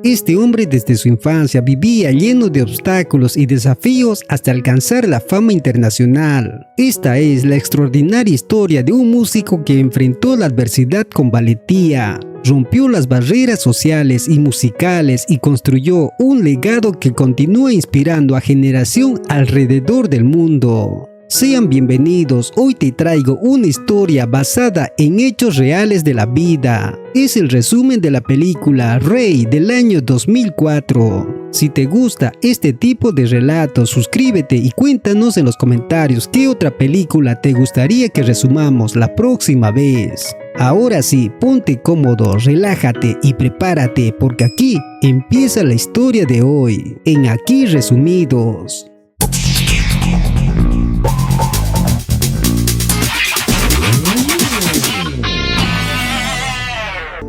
Este hombre desde su infancia vivía lleno de obstáculos y desafíos hasta alcanzar la fama internacional. Esta es la extraordinaria historia de un músico que enfrentó la adversidad con valentía, rompió las barreras sociales y musicales y construyó un legado que continúa inspirando a generación alrededor del mundo. Sean bienvenidos, hoy te traigo una historia basada en hechos reales de la vida. Es el resumen de la película Rey del año 2004. Si te gusta este tipo de relatos, suscríbete y cuéntanos en los comentarios qué otra película te gustaría que resumamos la próxima vez. Ahora sí, ponte cómodo, relájate y prepárate porque aquí empieza la historia de hoy, en Aquí Resumidos.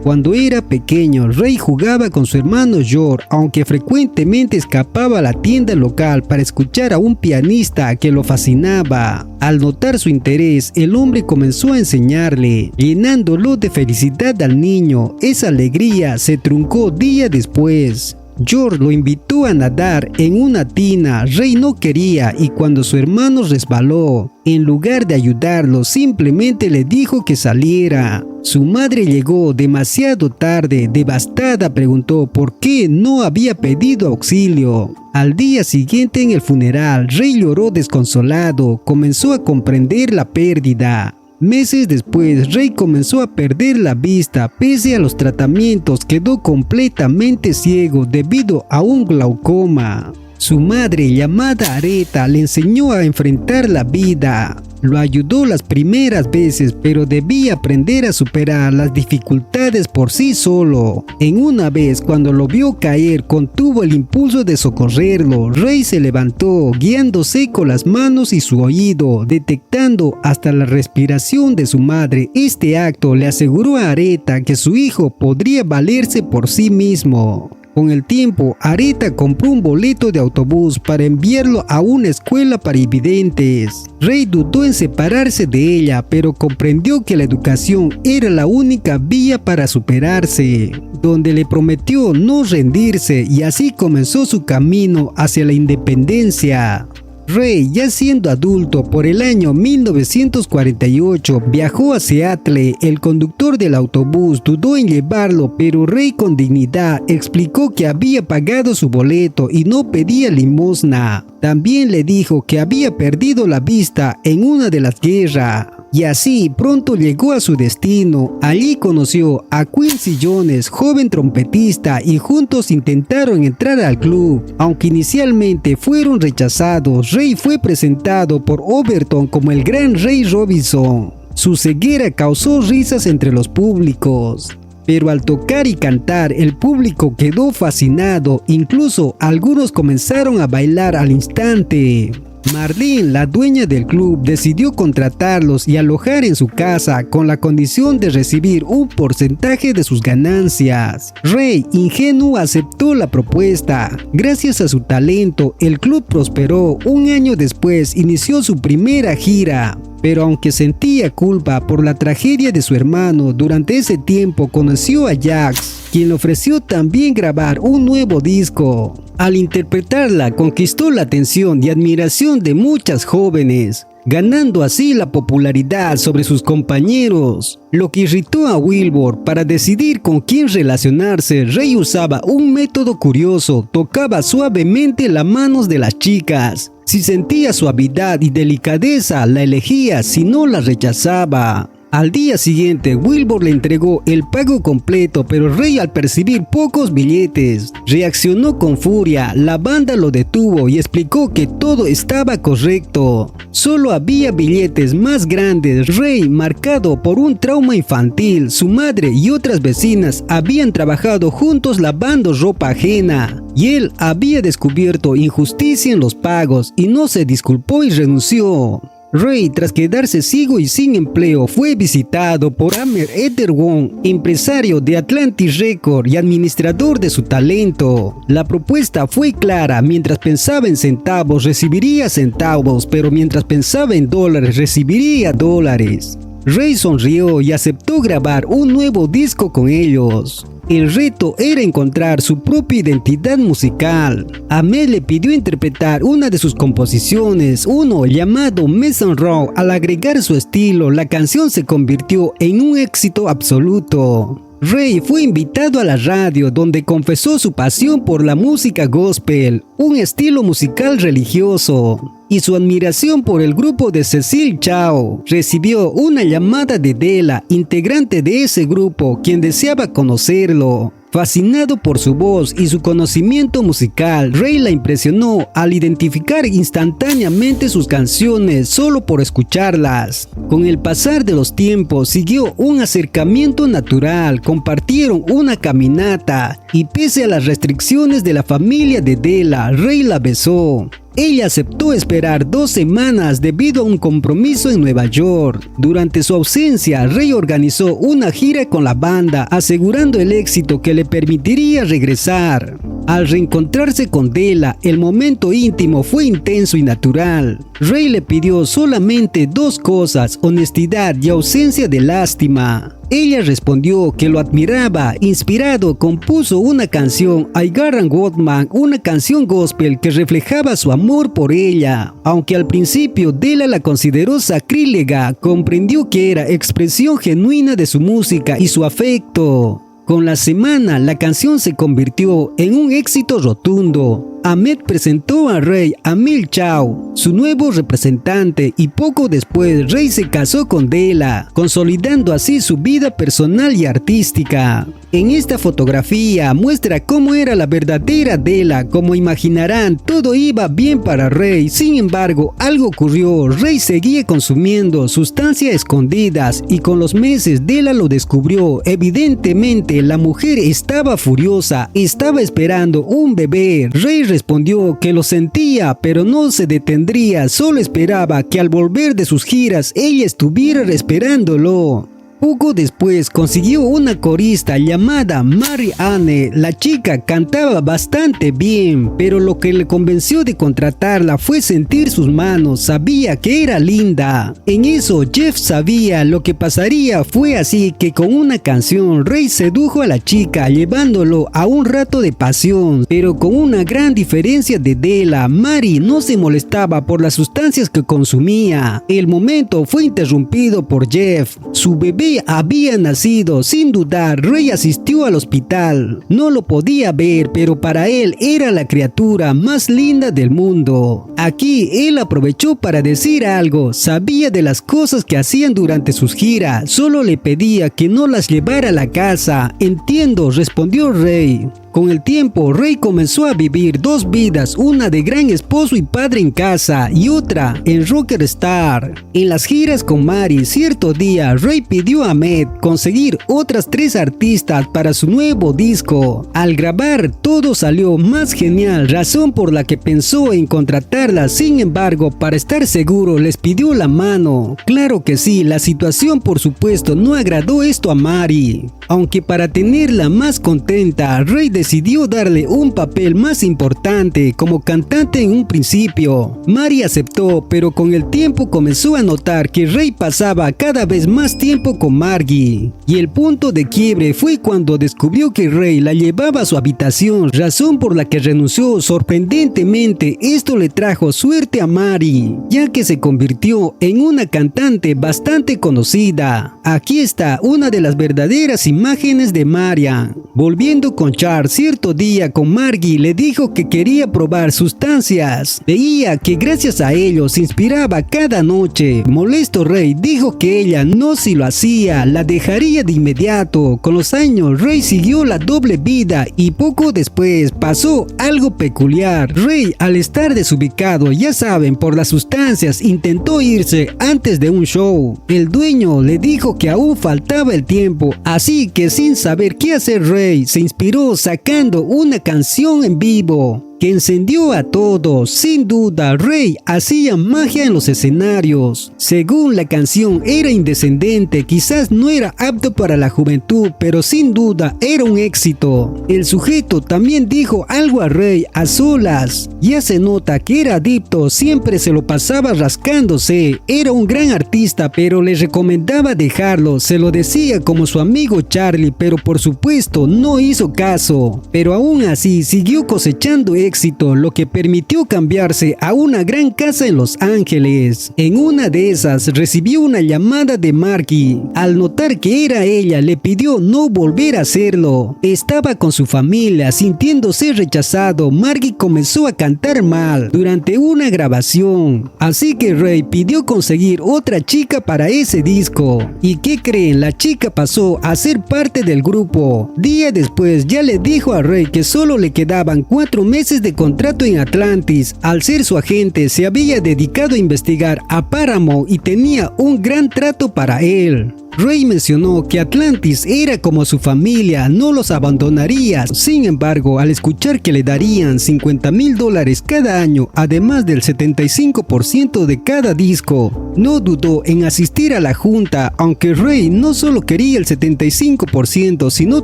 Cuando era pequeño, Ray jugaba con su hermano George, aunque frecuentemente escapaba a la tienda local para escuchar a un pianista que lo fascinaba. Al notar su interés, el hombre comenzó a enseñarle, llenándolo de felicidad al niño. Esa alegría se truncó día después. George lo invitó a nadar en una tina. Ray no quería y cuando su hermano resbaló, en lugar de ayudarlo, simplemente le dijo que saliera. Su madre llegó demasiado tarde, devastada, preguntó por qué no había pedido auxilio. Al día siguiente en el funeral, Ray lloró desconsolado, comenzó a comprender la pérdida. Meses después, Ray comenzó a perder la vista. Pese a los tratamientos, quedó completamente ciego debido a un glaucoma. Su madre, llamada Aretha, le enseñó a enfrentar la vida. Lo ayudó las primeras veces, pero debía aprender a superar las dificultades por sí solo. En una vez, cuando lo vio caer, contuvo el impulso de socorrerlo. Ray se levantó, guiándose con las manos y su oído, detectando hasta la respiración de su madre. Este acto le aseguró a Aretha que su hijo podría valerse por sí mismo. Con el tiempo, Aretha compró un boleto de autobús para enviarlo a una escuela para invidentes. Ray dudó en separarse de ella, pero comprendió que la educación era la única vía para superarse, donde le prometió no rendirse y así comenzó su camino hacia la independencia. Ray, ya siendo adulto, por el año 1948, viajó a Seattle. El conductor del autobús dudó en llevarlo, pero Ray con dignidad explicó que había pagado su boleto y no pedía limosna. También le dijo que había perdido la vista en una de las guerras. Y así pronto llegó a su destino. Allí conoció a Quincy Jones, joven trompetista, y juntos intentaron entrar al club. Aunque inicialmente fueron rechazados, Ray fue presentado por Overton como el gran Ray Robinson. Su ceguera causó risas entre los públicos. Pero al tocar y cantar, el público quedó fascinado. Incluso algunos comenzaron a bailar al instante. Marlene, la dueña del club, decidió contratarlos y alojar en su casa con la condición de recibir un porcentaje de sus ganancias. Ray, ingenuo, aceptó la propuesta. Gracias a su talento, el club prosperó. Un año después, inició su primera gira. Pero aunque sentía culpa por la tragedia de su hermano, durante ese tiempo conoció a Jax, quien le ofreció también grabar un nuevo disco. Al interpretarla, conquistó la atención y admiración de muchas jóvenes, ganando así la popularidad sobre sus compañeros. Lo que irritó a Wilbur. Para decidir con quién relacionarse, Ray usaba un método curioso: tocaba suavemente las manos de las chicas. Si sentía suavidad y delicadeza, la elegía, si no, la rechazaba. Al día siguiente, Wilbur le entregó el pago completo, pero Ray, al percibir pocos billetes, reaccionó con furia. La banda lo detuvo y explicó que todo estaba correcto. Solo había billetes más grandes. Ray, marcado por un trauma infantil, su madre y otras vecinas habían trabajado juntos lavando ropa ajena, y él había descubierto injusticia en los pagos y no se disculpó y renunció. Ray, tras quedarse ciego y sin empleo, fue visitado por Amer Etherwong, empresario de Atlantic Records y administrador de su talento. La propuesta fue clara: mientras pensaba en centavos, recibiría centavos, pero mientras pensaba en dólares, recibiría dólares. Ray sonrió y aceptó grabar un nuevo disco con ellos. El reto era encontrar su propia identidad musical. Ahmed le pidió interpretar una de sus composiciones, uno llamado Mason Row. Al agregar su estilo, la canción se convirtió en un éxito absoluto. Ray fue invitado a la radio, donde confesó su pasión por la música gospel, un estilo musical religioso, y su admiración por el grupo de Cecil Chao. Recibió una llamada de Della, integrante de ese grupo, quien deseaba conocerlo. Fascinado por su voz y su conocimiento musical, Ray la impresionó al identificar instantáneamente sus canciones solo por escucharlas. Con el pasar de los tiempos siguió un acercamiento natural, compartieron una caminata y pese a las restricciones de la familia de Della, Ray la besó. Ella aceptó esperar 2 semanas debido a un compromiso en Nueva York. Durante su ausencia, Ray organizó una gira con la banda, asegurando el éxito que le permitiría regresar. Al reencontrarse con Della, el momento íntimo fue intenso y natural. Ray le pidió solamente 2 cosas: honestidad y ausencia de lástima. Ella respondió que lo admiraba. Inspirado, compuso una canción, I Got a Woman, una canción gospel que reflejaba su amor por ella. Aunque al principio Della la consideró sacrílega, comprendió que era expresión genuina de su música y su afecto. Con la semana, la canción se convirtió en un éxito rotundo. Ahmed presentó a Ray a Mil Chao, su nuevo representante, y poco después Ray se casó con Della, consolidando así su vida personal y artística. En esta fotografía muestra cómo era la verdadera Della. Como imaginarán, todo iba bien para Ray. Sin embargo, algo ocurrió. Ray seguía consumiendo sustancias escondidas y con los meses Della lo descubrió. Evidentemente, la mujer estaba furiosa, estaba esperando un bebé. Ray respondió que lo sentía, pero no se detendría, solo esperaba que al volver de sus giras ella estuviera esperándolo. Poco después consiguió una corista llamada Mary Anne. La chica cantaba bastante bien, pero lo que le convenció de contratarla fue sentir sus manos. Sabía que era linda. En eso Jeff sabía lo que pasaría. Fue así que con una canción Ray sedujo a la chica, llevándolo a un rato de pasión, pero con una gran diferencia de Della. Mary no se molestaba por las sustancias que consumía. El momento fue interrumpido por Jeff. Su bebé había nacido. Sin dudar, Ray asistió al hospital. No lo podía ver, pero para él era la criatura más linda del mundo. Aquí él aprovechó para decir algo. Sabía de las cosas que hacían durante sus giras. Solo le pedía que no las llevara a la casa. Entiendo, respondió Ray. Con el tiempo, Ray comenzó a vivir 2 vidas, una de gran esposo y padre en casa y otra en rocker star. En las giras con Mary, cierto día, Ray pidió a Ahmed conseguir otras 3 artistas para su nuevo disco. Al grabar, todo salió más genial, razón por la que pensó en contratarlas. Sin embargo, para estar seguro, les pidió la mano. Claro que sí, la situación por supuesto no agradó esto a Mary. Aunque para tenerla más contenta, Ray decidió darle un papel más importante como cantante en un principio. Mary aceptó, pero con el tiempo comenzó a notar que Ray pasaba cada vez más tiempo con Margie. Y el punto de quiebre fue cuando descubrió que Ray la llevaba a su habitación, razón por la que renunció. Sorprendentemente, esto le trajo suerte a Mary, ya que se convirtió en una cantante bastante conocida. Aquí está una de las verdaderas imágenes de Marian. Volviendo con Charles, cierto día con Margie le dijo que quería probar sustancias. Veía que gracias a ello se inspiraba cada noche. Molesto, Ray dijo que ella no si lo hacía, la dejaría de inmediato. Con los años, Ray siguió la doble vida y poco después pasó algo peculiar. Ray, al estar desubicado, ya saben, por las sustancias, intentó irse antes de un show. El dueño le dijo que aún faltaba el tiempo, así que sin saber qué hacer, Ray se inspiró sacando una canción en vivo. que encendió a todos. Sin duda, Ray hacía magia en los escenarios. Según la canción, era indescendente, quizás no era apto para la juventud, pero sin duda era un éxito. El sujeto también dijo algo a Ray a solas. Ya se nota que era adicto, siempre se lo pasaba rascándose. Era un gran artista, pero le recomendaba dejarlo. Se lo decía como su amigo Charlie, pero por supuesto no hizo caso. Pero aún así siguió cosechando éxito, lo que permitió cambiarse a una gran casa en Los Ángeles. En una de esas recibió una llamada de Margie. Al notar que era ella, le pidió no volver a hacerlo. Estaba con su familia, sintiéndose rechazado. Margie comenzó a cantar mal durante una grabación, así que Ray pidió conseguir otra chica para ese disco. ¿Y qué creen? La chica pasó a ser parte del grupo. Día después ya le dijo a Ray que solo le quedaban 4 meses de contrato en Atlantis. Al ser su agente, se había dedicado a investigar a Paramount y tenía un gran trato para él. Ray mencionó que Atlantis era como su familia, no los abandonaría. Sin embargo, al escuchar que le darían $50,000 cada año, además del 75% de cada disco, no dudó en asistir a la junta, aunque Ray no solo quería el 75%, sino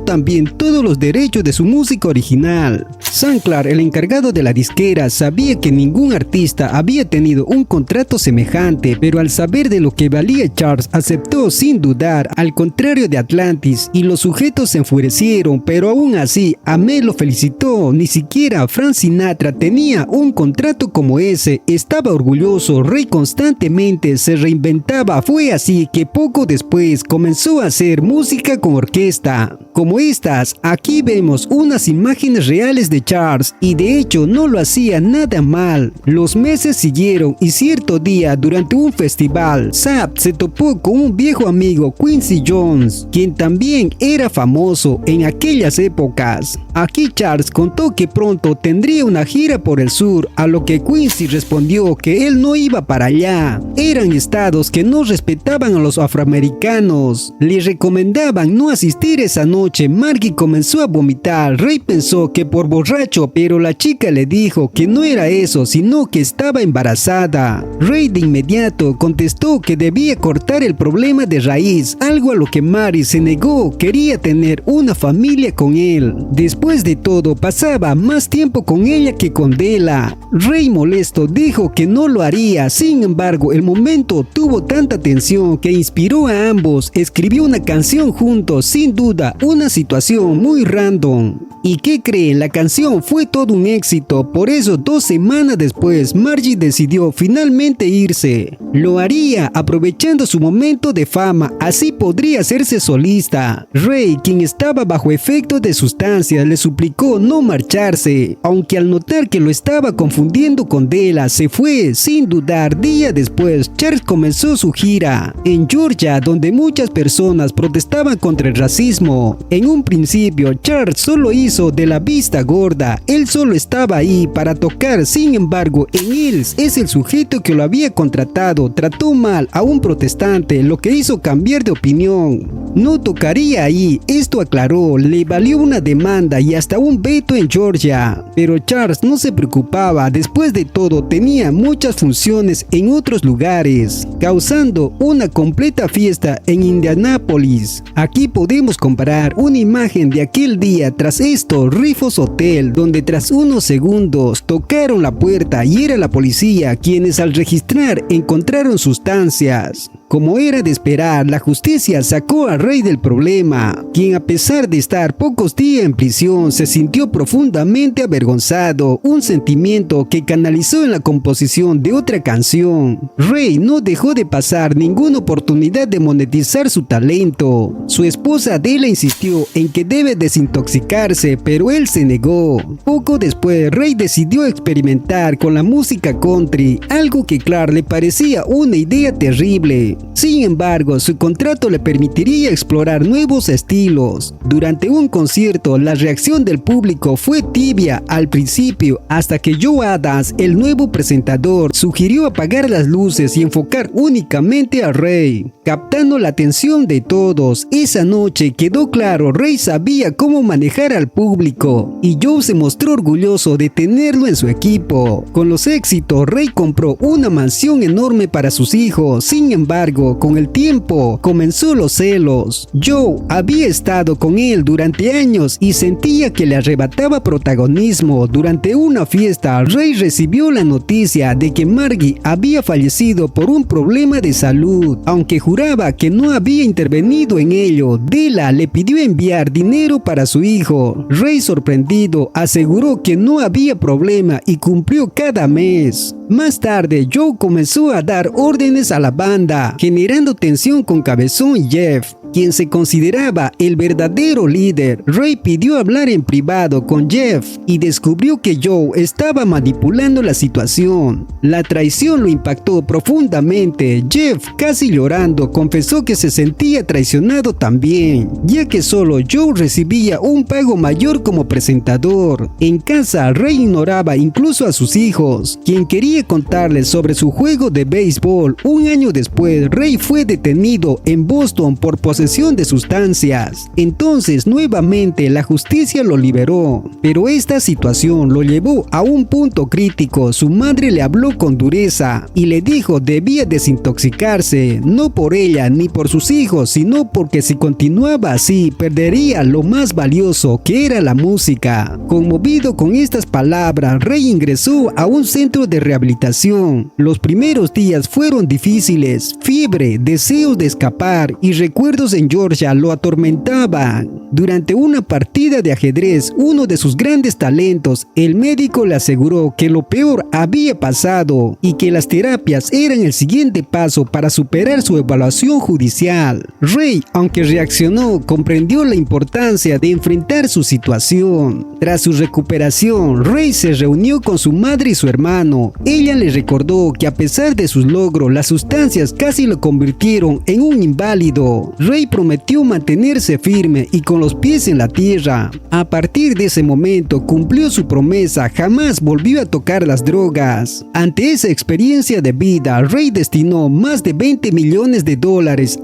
también todos los derechos de su música original. Sam Clark, el encargado de la disquera, sabía que ningún artista había tenido un contrato semejante, pero al saber de lo que valía Charles, aceptó sin dudar. Al contrario de Atlantis, y los sujetos se enfurecieron, pero aún así Amé lo felicitó. Ni siquiera Frank Sinatra tenía un contrato como ese. Estaba orgulloso. Ray constantemente se reinventaba. Fue así que poco después comenzó a hacer música con orquesta, como estas. Aquí vemos unas imágenes reales de Charles, y de hecho no lo hacía nada mal. Los meses siguieron y cierto día durante un festival, Zapp se topó con un viejo amigo, Quincy Jones, quien también era famoso en aquellas épocas. Aquí Charles contó que pronto tendría una gira por el sur, a lo que Quincy respondió que él no iba para allá. Eran estados que no respetaban a los afroamericanos. Le recomendaban no asistir esa noche. Margie comenzó a vomitar. Ray pensó que por borracho, pero la chica le dijo que no era eso, sino que estaba embarazada. Ray de inmediato contestó que debía cortar el problema de raíz, algo a lo que Mary se negó. Quería tener una familia con él. Después de todo, pasaba más tiempo con ella que con Della. Ray, molesto, dijo que no lo haría. Sin embargo, el momento tuvo tanta tensión que inspiró a ambos. Escribió una canción juntos, sin duda, una situación muy random. ¿Y qué creen? La canción fue todo un éxito. Por eso 2 semanas después, Margie decidió finalmente irse. Lo haría aprovechando su momento de fama, así podría hacerse solista. Ray, quien estaba bajo efecto de sustancias, le suplicó no marcharse, aunque al notar que lo estaba confundiendo con Della, se fue. Sin dudar, día después, Charles comenzó su gira en Georgia, donde muchas personas protestaban contra el racismo. En un principio, Charles solo hizo de la vista gorda. Él solo estaba ahí para tocar. Sin embargo, en Hills es el sujeto que lo había contratado. Trató mal a un protestante, lo que hizo cambiar de opinión. No tocaría ahí, esto aclaró, le valió una demanda y hasta un veto en Georgia. Pero Charles no se preocupaba. Después de todo, tenía muchas funciones en otros lugares, causando una completa fiesta en Indianápolis. Aquí podemos comparar una imagen de aquel día. Tras esto, Rifos Hotel, donde tras unos segundos tocaron la puerta y era la policía quienes al registrar encontraron sustancias. Como era de esperar, la justicia sacó a Ray del problema, quien a pesar de estar pocos días en prisión se sintió profundamente avergonzado, un sentimiento que canalizó en la composición de otra canción. Ray no dejó de pasar ninguna oportunidad de monetizar su talento. Su esposa Della insistió en que debe desintoxicarse, pero él se negó. Poco después, Ray decidió experimentar con la música country, algo que Clark le parecía una idea terrible. Rey. Sin embargo, su contrato le permitiría explorar nuevos estilos. Durante un concierto, la reacción del público fue tibia al principio, hasta que Joe Adams, el nuevo presentador, sugirió apagar las luces y enfocar únicamente a Rey, captando la atención de todos. Esa noche quedó claro, Rey sabía cómo manejar al público, y Joe se mostró orgulloso de tenerlo en su equipo. Con los éxitos, Rey compró una mansión enorme para sus hijos. Sin embargo, con el tiempo, comenzó los celos. Joe había estado con él durante años y sentía que le arrebataba protagonismo. Durante una fiesta, Rey recibió la noticia de que Margie había fallecido por un problema de salud. Aunque juraba que no había intervenido en ello, Della le pidió enviar dinero para su hijo. Rey, sorprendido, aseguró que no había problema y cumplió cada mes. Más tarde, Joe comenzó a dar órdenes a la banda, generando tensión con Cabezón Jeff, quien se consideraba el verdadero líder. Rey pidió hablar en privado con Jeff y descubrió que Joe estaba manipulando la situación. La traición lo impactó profundamente. Jeff, casi llorando, confesó que se sentía traicionado también, ya que solo Joe recibía un pago mayor como presentador. En casa, Rey ignoraba incluso a sus hijos, quien quería contarles sobre su juego de béisbol. Un año después, Rey fue detenido en Boston por posesión de sustancias. Entonces, nuevamente, la justicia lo liberó. Pero esta situación lo llevó a un punto crítico. Su madre le habló con dureza y le dijo debía desintoxicarse, no por ella ni por sus hijos, sino porque si continuaba así, perdería lo más valioso, que era la música. Conmovido con estas palabras, Rey ingresó a un centro de rehabilitación. Los primeros días fueron difíciles. Fiebre, deseos de escapar y recuerdos en Georgia lo atormentaban. Durante una partida de ajedrez, uno de sus grandes talentos, el médico le aseguró que lo peor había pasado y que las terapias eran el siguiente paso para superar su evaluación judicial. Rey, aunque reaccionó, comprendió la importancia de enfrentar su situación. Tras su recuperación, Rey se reunió con su madre y su hermano. Ella le recordó que a pesar de sus logros, las sustancias casi lo convirtieron en un inválido. Rey prometió mantenerse firme y con los pies en la tierra. A partir de ese momento cumplió su promesa, jamás volvió a tocar las drogas. Ante esa experiencia de vida, Rey destinó más de $20 millones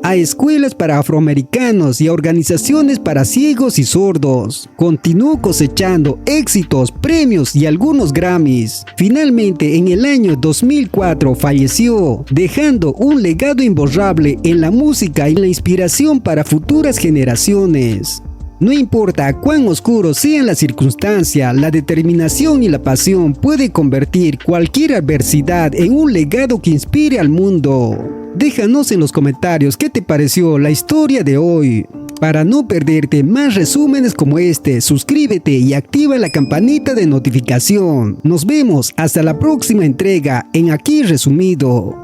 a escuelas para afroamericanos y a organizaciones para ciegos y sordos. Continuó cosechando éxitos, premios y algunos Grammys. Finalmente, en el año 2004 falleció, dejando un legado imborrable en la música y la inspiración para futuras generaciones. No importa cuán oscuros sean las circunstancias, la determinación y la pasión puede convertir cualquier adversidad en un legado que inspire al mundo. Déjanos en los comentarios qué te pareció la historia de hoy. Para no perderte más resúmenes como este, suscríbete y activa la campanita de notificación. Nos vemos hasta la próxima entrega en Aquí Resumido.